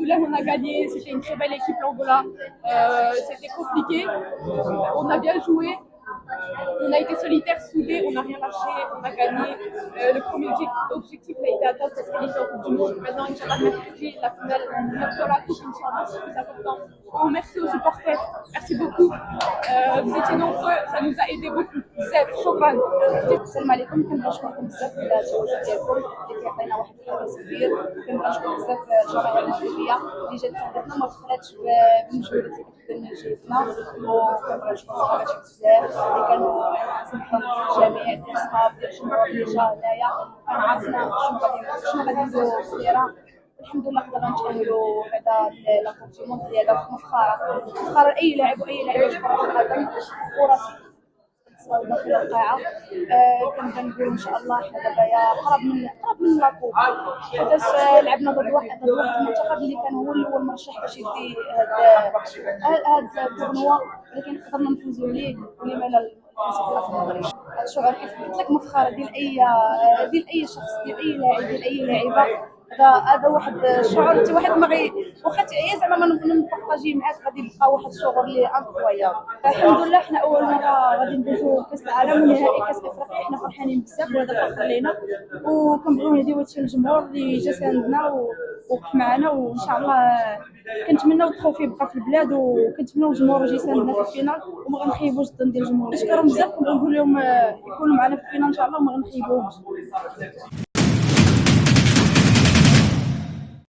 Alhamdoulilah, on a gagné. C'était une très belle équipe, l'Angola. C'était compliqué. On a bien joué. On a été solitaires, soudés, on n'a rien lâché, on a gagné. Le premier objectif a été atteint, c'est se qualifier en Coupe du Monde. Maintenant, Inch'Allah, mercredi, la finale de la Coupe, Inch'Allah, c'est plus important. Oh, merci aux supporters, merci beaucoup. Vous étiez nombreux, ça nous a aidé beaucoup. بزاف شكرا. السلام عليكم. كنبغي نشكركم بزاف على التواجد ديالكم اللي كيعطينا واحد الحماس كبير. كنبغي نشكر بزاف الجماهير المغربيه اللي جات ساعدتنا ما بخلاتش بالمجهودات اللي كتبذل من جهتنا، وكنبغي نشكر صحاباتي بزاف اللي كانوا سمحوا الجميع ديال الصحاب ديال الجمهور اللي جا هنايا. كان عارفنا شنو غادي نديرو في السيره. الحمد لله قدرنا نتأهلوا بعدا لا كوب دي موند اللي هذا مفخرة لأي لاعب وأي لاعبة في كرة القدم. فرص داخل القاعة. كنبغي نقول ان شاء الله حنا دابا قرب من لاكوب، حيت لعبنا ضد واحد المنتخب اللي كان هو الاول مرشح باش يدي هاد التورنوا، ولكن قدرنا نفوزوا عليه ولما لا الكاس في المغرب. هاد الشعور كيف قلت لك مفخرة ديال اي شخص، ديال اي لاعب، ديال اي لاعبة. هذا واحد الشعور حتى واحد ما واخا زعما ما نبارطاجي معاك غادي يبقى واحد الشعور اللي انكرويابل. الحمد لله حنا اول مره غادي ندوزو كاس العالم ونهائي كاس افريقيا، حنا فرحانين بزاف وهذا فخر لينا، وكنبغيو نهديو هادشي للجمهور اللي جا ساندنا ووقف معنا، وان شاء الله كنتمناو التروفي يبقى في البلاد، وكنتمناو الجمهور يجي يساندنا في الفينال وما غنخيبوش الظن ديال الجمهور. نشكرهم بزاف ونقول لهم يكونوا معنا في الفينال ان شاء الله وما غنخيبوهمش.